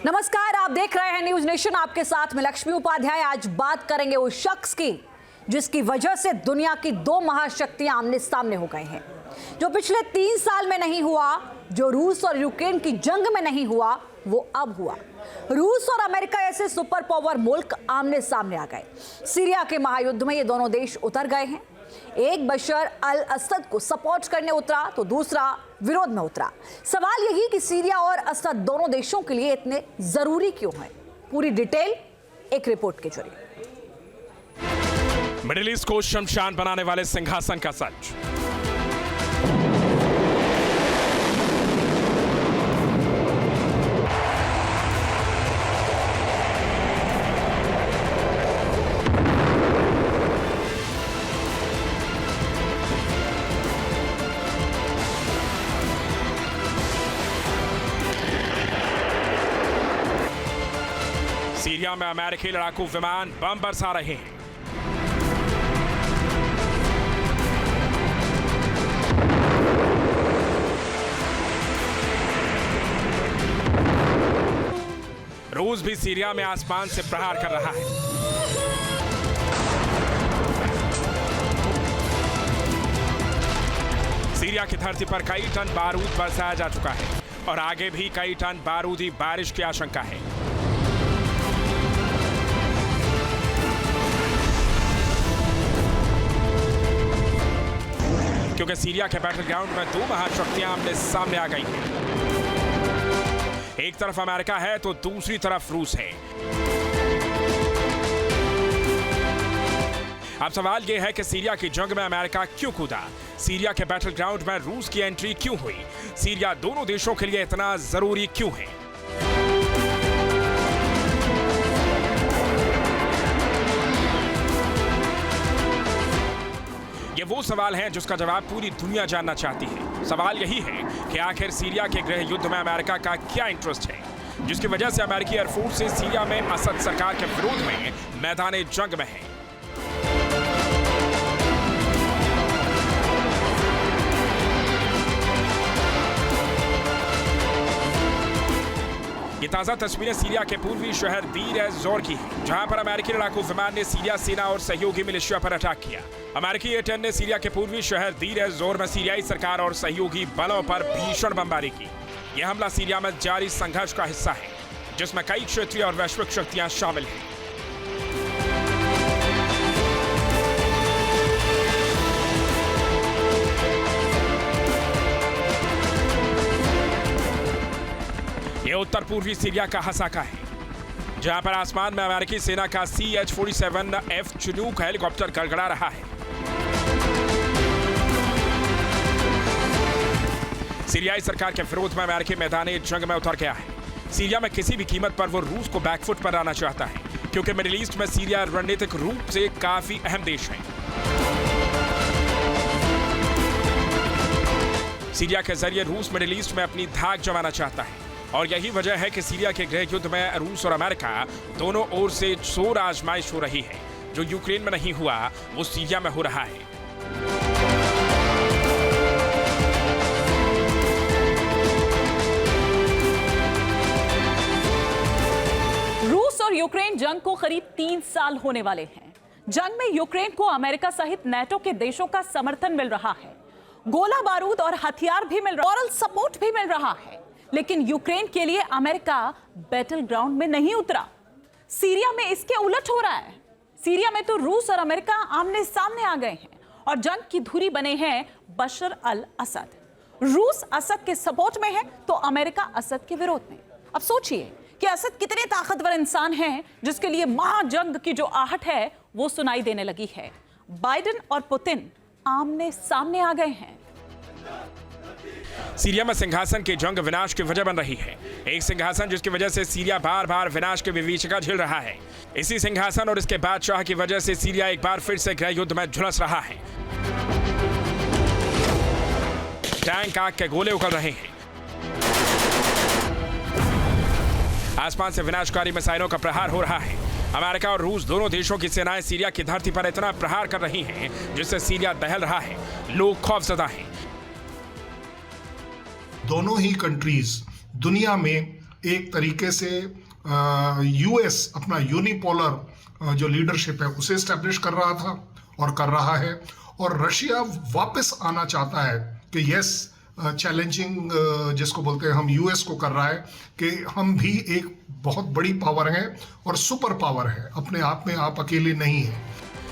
नमस्कार, आप देख रहे हैं न्यूज नेशन। आपके साथ में लक्ष्मी उपाध्याय। आज बात करेंगे उस शख्स की जिसकी वजह से दुनिया की दो महाशक्तियां आमने सामने हो गए हैं। जो पिछले 3 साल में नहीं हुआ, जो रूस और यूक्रेन की जंग में नहीं हुआ, वो अब हुआ। रूस और अमेरिका ऐसे सुपर पावर मुल्क आमने सामने आ गए। सीरिया के महायुद्ध में ये दोनों देश उतर गए हैं। एक बशर अल असद को सपोर्ट करने उतरा तो दूसरा विरोध में उतरा। सवाल यही कि सीरिया और असद दोनों देशों के लिए इतने जरूरी क्यों है? पूरी डिटेल एक रिपोर्ट के जरिए। मिडिल ईस्ट को शमशान बनाने वाले सिंहासन का सच। सीरिया में अमेरिकी लड़ाकू विमान बम बरसा रहे हैं। रूस भी सीरिया में आसमान से प्रहार कर रहा है। सीरिया की धरती पर कई टन बारूद बरसाया जा चुका है और आगे भी कई टन बारूदी बारिश की आशंका है। क्योंकि सीरिया के बैटल ग्राउंड में दो महाशक्तियां आमने सामने आ गई हैं। एक तरफ अमेरिका है तो दूसरी तरफ रूस है। अब सवाल यह है कि सीरिया की जंग में अमेरिका क्यों कूदा? सीरिया के बैटल ग्राउंड में रूस की एंट्री क्यों हुई? सीरिया दोनों देशों के लिए इतना जरूरी क्यों है? ये वो सवाल हैं जिसका जवाब पूरी दुनिया जानना चाहती है। सवाल यही है कि आखिर सीरिया के गृह युद्ध में अमेरिका का क्या इंटरेस्ट है, जिसकी वजह से अमेरिकी एयरफोर्स से सीरिया में असद सरकार के विरोध में मैदान जंग में है। ये ताजा तस्वीरें सीरिया के पूर्वी शहर दीर एज जोर की हैं, जहां पर अमेरिकी लड़ाकू विमान ने सीरिया सेना और सहयोगी मिलिशिया पर अटैक किया। अमेरिकी A-10 ने सीरिया के पूर्वी शहर दीर एज जोर में सीरियाई सरकार और सहयोगी बलों पर भीषण बमबारी की। यह हमला सीरिया में जारी संघर्ष का हिस्सा है, जिसमें कई क्षेत्रीय और वैश्विक शक्तियां शामिल हैं। यह उत्तर पूर्वी सीरिया का हसाका है, जहां पर आसमान में अमेरिकी सेना का CH-47F चिनूक हेलीकॉप्टर गड़गड़ा रहा है। सीरियाई सरकार के विरोध में अमेरिकी मैदान जंग में उतर गया है। सीरिया में किसी भी कीमत पर वो रूस को बैकफुट पर लाना चाहता है, क्योंकि मिडिल ईस्ट में सीरिया रणनीतिक रूप से काफी अहम देश है। सीरिया के जरिए रूस मिडिल ईस्ट में अपनी धाक जमाना चाहता है और यही वजह है कि सीरिया के गृह युद्ध में रूस और अमेरिका दोनों ओर से जोर आजमाइश हो रही है। जो यूक्रेन में नहीं हुआ, वो सीरिया में हो रहा है। रूस और यूक्रेन जंग को करीब 3 साल होने वाले हैं। जंग में यूक्रेन को अमेरिका सहित नेटो के देशों का समर्थन मिल रहा है। गोला बारूद और हथियार भी मिल रहा है, मॉरल सपोर्ट भी मिल रहा है। लेकिन यूक्रेन के लिए अमेरिका बैटल ग्राउंड में नहीं उतरा। सीरिया में इसके उलट हो रहा है। सीरिया में तो रूस और अमेरिका आमने सामने आ गए हैं और जंग की धुरी बने हैं बशर अल असद। रूस असद के सपोर्ट में है तो अमेरिका असद के विरोध में। अब सोचिए कि असद कितने ताकतवर इंसान हैं जिसके लिए महाजंग की जो आहट है वो सुनाई देने लगी है। बाइडेन और पुतिन आमने सामने आ गए हैं। सीरिया में सिंहासन की जंग विनाश की वजह बन रही है। एक सिंहासन जिसकी वजह से सीरिया बार बार विनाश की विभीषिका झेल रहा है। इसी सिंहासन और इसके बादशाह की वजह से सीरिया एक बार फिर से गृह युद्ध में झुलस रहा है। टैंक आग के गोले उगल रहे हैं। आसमान से विनाशकारी मिसाइलों का प्रहार हो रहा है। अमेरिका और रूस दोनों देशों की सेनाएं सीरिया की धरती पर इतना प्रहार कर रही हैं जिससे सीरिया दहल रहा है। लोग खौफजदा हैं। दोनों ही कंट्रीज दुनिया में एक तरीके से यूएस अपना यूनिपोलर जो लीडरशिप है उसे एस्टेब्लिश कर रहा था और कर रहा है, और रशिया वापस आना चाहता है कि यस चैलेंजिंग जिसको बोलते हैं हम यूएस को कर रहा है कि हम भी एक बहुत बड़ी पावर है और सुपर पावर है, अपने आप में आप अकेले नहीं है।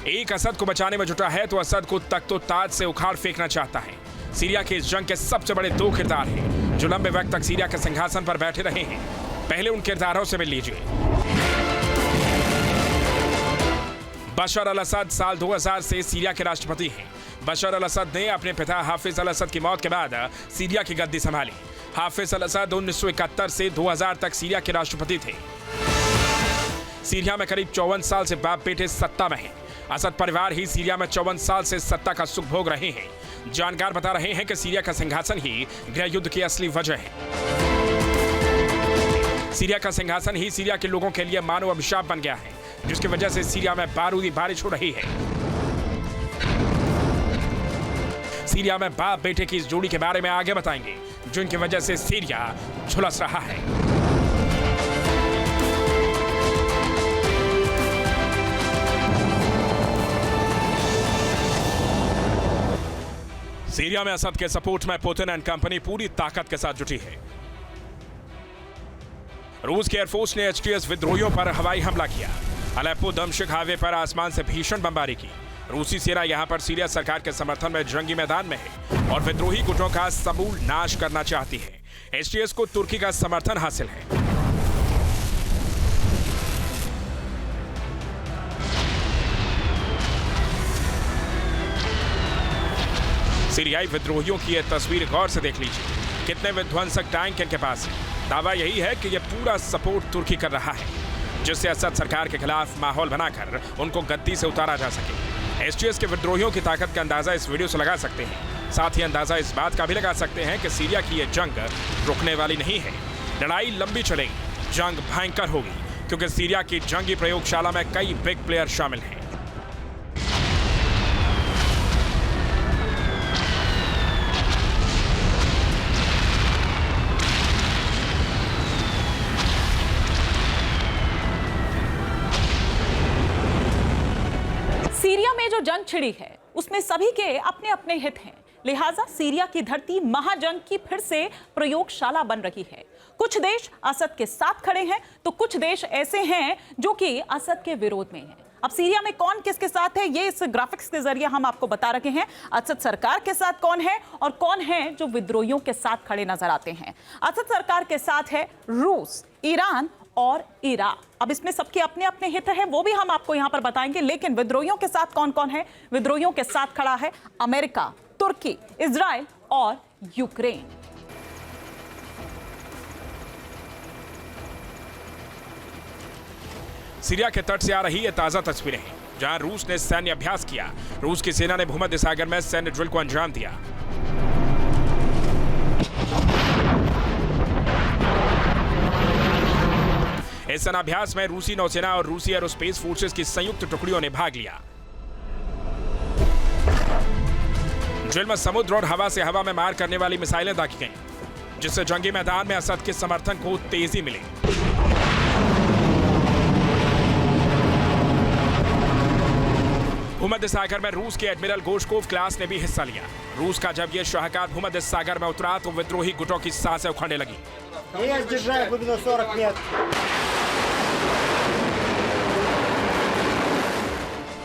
एक असद को बचाने में जुटा है तो असद को तख्तो ताज से उखाड़ फेंकना चाहता है। सीरिया के इस जंग के सबसे बड़े दो किरदार हैं जो लंबे वक्त तक सीरिया के सिंहासन पर बैठे रहे हैं। पहले उन किरदारों से मिल लीजिए। बशर अल असद साल 2000 से सीरिया के राष्ट्रपति हैं। बशर अल असद ने अपने पिता हाफिज अल असद की मौत के बाद सीरिया की गद्दी संभाली। हाफिज अल असद 1971 से 2000 तक सीरिया के राष्ट्रपति थे। सीरिया में करीब 54 साल से बाप बेटे सत्ता में हैं। असद परिवार ही सीरिया में 54 साल से सत्ता का सुख भोग रहे हैं। जानकार बता रहे हैं कि सीरिया का सिंहासन ही गृह युद्ध की असली वजह है। सीरिया का सिंहासन ही सीरिया के लोगों के लिए मानव अभिशाप बन गया है, जिसकी वजह से सीरिया में बारूदी बारिश हो रही है। सीरिया में बाप बेटे की इस जोड़ी के बारे में आगे बताएंगे, जिनकी वजह से सीरिया झुलस रहा है। सीरिया में असद के सपोर्ट में पुतिन एंड कंपनी पूरी ताकत के साथ जुटी है। रूस की एयरफोर्स ने HTS विद्रोहियों पर हवाई हमला किया। अलेप्पो दमिश्क हाईवे पर आसमान से भीषण बमबारी की। रूसी सेना यहां पर सीरिया सरकार के समर्थन में जंगी मैदान में है और विद्रोही गुटों का समूल नाश करना चाहती है। HTS को तुर्की का समर्थन हासिल है। सीरियाई विद्रोहियों की यह तस्वीर गौर से देख लीजिए। कितने विध्वंसक टैंक इनके पास है। दावा यही है कि यह पूरा सपोर्ट तुर्की कर रहा है, जिससे असद सरकार के खिलाफ माहौल बनाकर उनको गद्दी से उतारा जा सके। HTS के विद्रोहियों की ताकत का अंदाजा इस वीडियो से लगा सकते हैं। साथ ही अंदाजा इस बात का भी लगा सकते हैं कि सीरिया की यह जंग रुकने वाली नहीं है। लड़ाई लंबी चलेगी, जंग भयंकर होगी, क्योंकि सीरिया की जंगी प्रयोगशाला में कई बिग प्लेयर शामिल हैं। सीरिया में जो जंग छिड़ी है उसमें सभी के अपने अपने हित हैं। लिहाजा सीरिया की धरती महाजंग की फिर से प्रयोगशाला बन रही है। कुछ देश असद के साथ खड़े हैं तो कुछ देश ऐसे हैं जो कि असद के विरोध में हैं। अब सीरिया में कौन किसके साथ है ये इस ग्राफिक्स के जरिए हम आपको बता रहे हैं। असद सरकार के साथ कौन है और कौन है जो विद्रोहियों के साथ खड़े नजर आते हैं। असद सरकार के साथ है रूस, ईरान और इराक। अब इसमें सबके अपने अपने हित हैं, वो भी हम आपको यहां पर बताएंगे। लेकिन विद्रोहियों के साथ कौन कौन है? विद्रोहियों के साथ खड़ा है अमेरिका, तुर्की, इजराइल और यूक्रेन। सीरिया के तट से आ रही ये ताजा तस्वीरें हैं, जहां रूस ने सैन्य अभ्यास किया। रूस की सेना ने भूमध्य सागर में सैन्य ड्रिल को अंजाम दिया। इस सेनाभ्यास में रूसी नौसेना और रूसी एरोस्पेस फोर्सेस की संयुक्त टुकड़ियों ने भाग लिया। ड्रिल में समुद्र और हवा से हवा में मार करने वाली मिसाइलें दागी गईं, जिससे जंगी मैदान में असद के समर्थन को तेजी मिली। भूमध्य सागर में रूस के एडमिरल गोशकोव क्लास ने भी हिस्सा लिया। रूस का जब यह शाहकार भूमध्य सागर में उतरा तो विद्रोही गुटों की सांसें उखड़ने लगी।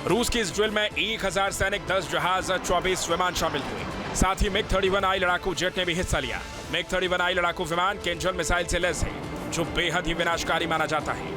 रूस की इस ड्रिल में 1000 सैनिक, 10 जहाज, 24 विमान शामिल हुए। साथ ही MiG-31I लड़ाकू जेट ने भी हिस्सा लिया। MiG-31I लड़ाकू विमान केंजल मिसाइल से लैस है, जो बेहद ही विनाशकारी माना जाता है।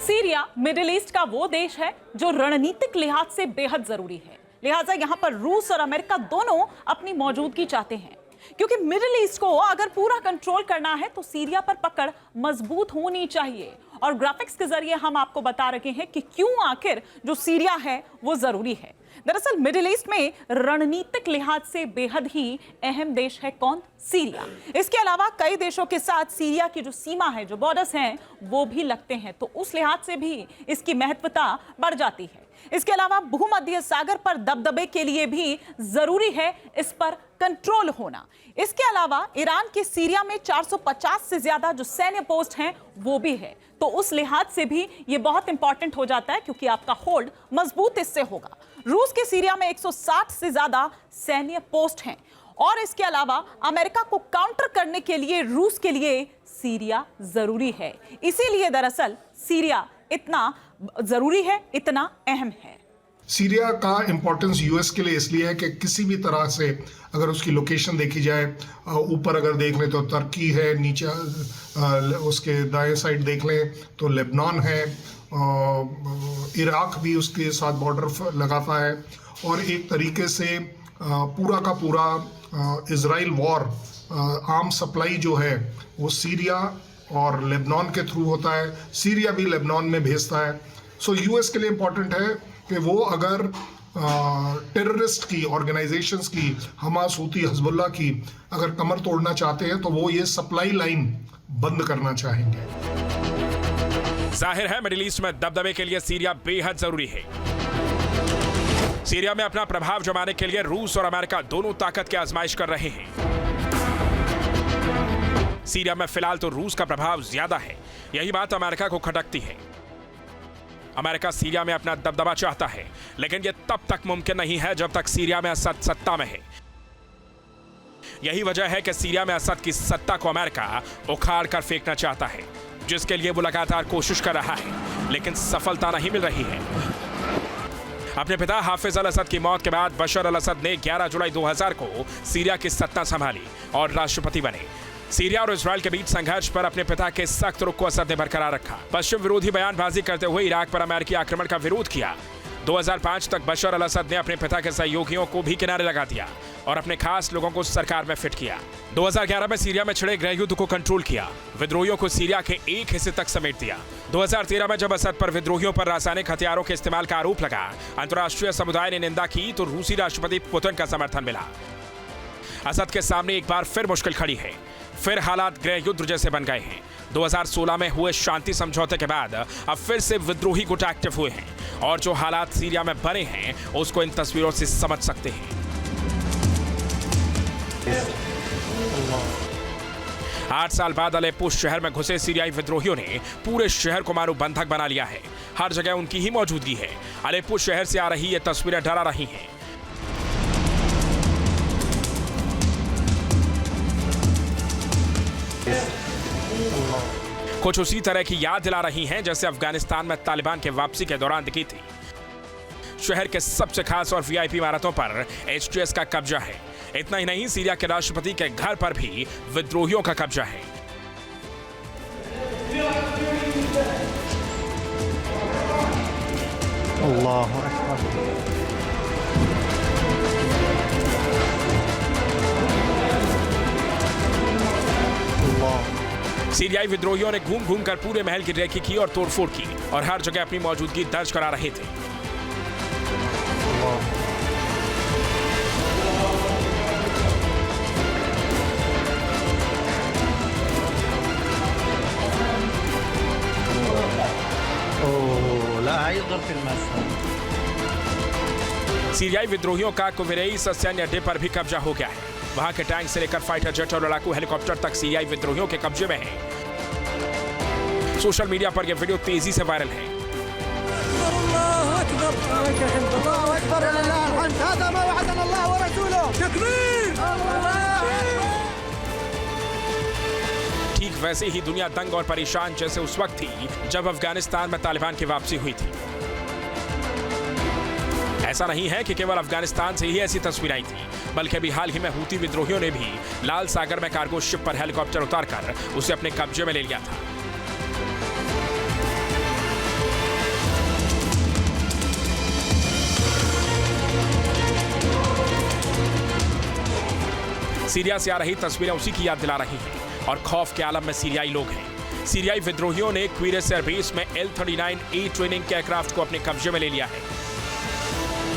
सीरिया मिडिल ईस्ट का वो देश है जो रणनीतिक लिहाज से बेहद जरूरी है। लिहाजा यहां पर रूस और अमेरिका दोनों अपनी मौजूदगी चाहते हैं, क्योंकि मिडिल ईस्ट को अगर पूरा कंट्रोल करना है तो सीरिया पर पकड़ मजबूत होनी चाहिए और ग्राफिक्स के जरिए हम आपको बता रहे हैं कि क्यों आखिर जो सीरिया है वो जरूरी है। दरअसल मिडिल ईस्ट में रणनीतिक लिहाज से बेहद ही अहम देश है कौन? सीरिया। इसके अलावा कई देशों के साथ सीरिया की जो सीमा है, जो बॉर्डर्स हैं, वो भी लगते हैं, तो उस लिहाज से भी इसकी महत्वता बढ़ जाती है। इसके अलावा भूमध्य सागर पर दबदबे के लिए भी जरूरी है इस पर कंट्रोल होना। इसके अलावा ईरान के सीरिया में 450 से ज्यादा जो सैन्य पोस्ट हैं वो भी है, तो उस लिहाज से भी ये बहुत इंपॉर्टेंट हो जाता है क्योंकि आपका होल्ड मजबूत इससे होगा। रूस के सीरिया में 160 से ज्यादा सैन्य पोस्ट हैं और इसके अलावा अमेरिका को काउंटर करने के लिए रूस के लिए सीरिया जरूरी है। इसीलिए दरअसल सीरिया इतना जरूरी है, इतना अहम है। सीरिया का इंपॉर्टेंस यूएस के लिए इसलिए है कि किसी भी तरह से अगर उसकी लोकेशन देखी जाए, ऊपर अगर देख लें तो तुर्की है, नीचे उसके दाएं साइड देख लें तो लेबनान है, इराक भी उसके साथ बॉर्डर लगाता है और एक तरीके से पूरा का पूरा इजराइल वॉर आर्म सप्लाई जो है वो सीरिया और लेबनान के थ्रू होता है, सीरिया भी लेबनान में भेजता है। सो यूएस के लिए इम्पॉर्टेंट है कि वो अगर टेररिस्ट की ऑर्गेनाइजेशंस की, हमास, हूती, हिजबुल्लाह की अगर कमर तोड़ना चाहते हैं तो वो ये सप्लाई लाइन बंद करना चाहेंगे। जाहिर है मिडिल ईस्ट में दबदबे के लिए सीरिया बेहद जरूरी है। सीरिया में अपना प्रभाव जमाने के लिए रूस और अमेरिका दोनों ताकत की आजमाइश कर रहे हैं। सीरिया में फिलहाल तो रूस का प्रभाव ज्यादा है, यही बात अमेरिका को खटकती है। अमेरिका सीरिया में अपना दबदबा चाहता है, लेकिन यह तब तक मुमकिन नहीं है जब तक सीरिया में असद सत्ता में है। यही वजह है कि सीरिया में असद की सत्ता को अमेरिका उखाड़ कर फेंकना चाहता है, जिसके लिए वो लगातार कोशिश कर रहा है, लेकिन सफलता नहीं मिल रही है। अपने पिता हाफिज अल असद की मौत के बाद बशर अल असद ने 11 जुलाई 2000 को सीरिया की सत्ता संभाली और राष्ट्रपति बने। सीरिया और इजराइल के बीच संघर्ष पर अपने पिता के सख्त रुख को असद ने बरकरार रखा। पश्चिम विरोधी बयानबाजी करते हुए इराक पर अमेरिकी आक्रमण का विरोध किया। 2005 तक बशर अल असद ने अपने पिता के सहयोगियों को भी किनारे लगा दिया और अपने खास लोगों को सरकार में फिट किया। 2011 में सीरिया में छिड़े गृह युद्ध को कंट्रोल किया, विद्रोहियों को सीरिया के एक हिस्से तक समेट दिया। 2013 में जब असद पर विद्रोहियों पर रासायनिक हथियारों के इस्तेमाल का आरोप लगा, अंतर्राष्ट्रीय समुदाय ने निंदा की तो रूसी राष्ट्रपति पुतिन का समर्थन मिला। असद के सामने एक बार फिर मुश्किल खड़ी है, फिर हालात गृह युद्ध जैसे बन गए हैं। 2016 में हुए शांति समझौते के बाद अब फिर से विद्रोही गुट एक्टिव हुए हैं और जो हालात सीरिया में बने हैं उसको इन तस्वीरों से समझ सकते हैं। 8 साल बाद अलेप्पो शहर में घुसे सीरियाई विद्रोहियों ने पूरे शहर को मानो बंधक बना लिया है। हर जगह उनकी ही मौजूदगी है। अलेप्पो शहर से आ रही ये तस्वीरें डरा रही हैं। कुछ उसी तरह की याद दिला रही हैं जैसे अफगानिस्तान में तालिबान के वापसी के दौरान दिखी थी। शहर के सबसे खास और वीआईपी इमारतों पर एचटीएस का कब्जा है। इतना ही नहीं, सीरिया के राष्ट्रपति के घर पर भी विद्रोहियों का कब्जा है। अल्लाहु अकबर। सीरियाई विद्रोहियों ने घूम घूम कर पूरे महल की रेकी की और तोड़फोड़ की और हर जगह अपनी मौजूदगी दर्ज करा रहे थे। सीरियाई विद्रोहियों का कुवेरेइस सैन्य अड्डे पर भी कब्जा हो गया है। वहां के टैंक से लेकर फाइटर जेट और लड़ाकू हेलीकॉप्टर तक सीरियाई विद्रोहियों के कब्जे में है। सोशल मीडिया पर यह वीडियो तेजी से वायरल है। ठीक वैसे ही दुनिया दंग और परेशान जैसे उस वक्त थी जब अफगानिस्तान में तालिबान की वापसी हुई थी। ऐसा नहीं है कि केवल अफगानिस्तान से ही ऐसी तस्वीर आई थी, बल्कि अभी हाल ही में हूती विद्रोहियों ने भी लाल सागर में कार्गो शिप पर हेलीकॉप्टर उतारकर उसे अपने कब्जे में ले लिया था। सीरिया से आ रही तस्वीरें उसी की याद दिला रही हैं और खौफ के आलम में सीरियाई लोग हैं। सीरियाई विद्रोहियों ने क्वीरस एयरबेस में L-39A ट्रेनिंग के एयरक्राफ्ट को अपने कब्जे में ले लिया है।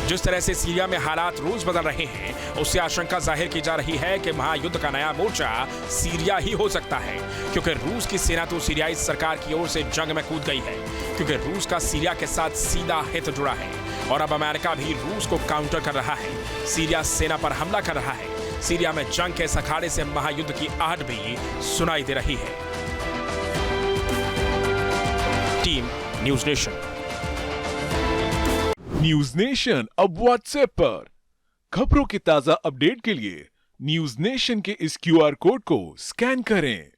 जिस तरह से सीरिया में हालात रोज बदल रहे हैं, उससे आशंका जाहिर की जा रही है कि महायुद्ध का नया मोर्चा सीरिया ही हो सकता है, क्योंकि रूस की सेना तो सीरियाई सरकार की ओर से जंग में कूद गई है, क्योंकि रूस का सीरिया के साथ सीधा हित जुड़ा है और अब अमेरिका भी रूस को काउंटर कर रहा है। सीरिया सेना पर हमला कर रहा है। सीरिया में जंग के इस अखाड़े से महायुद्ध की आहट भी सुनाई दे रही है। Team news nation. News nation अब व्हाट्सएप पर खबरों के ताजा अपडेट के लिए न्यूज नेशन के इस QR कोड को स्कैन करें।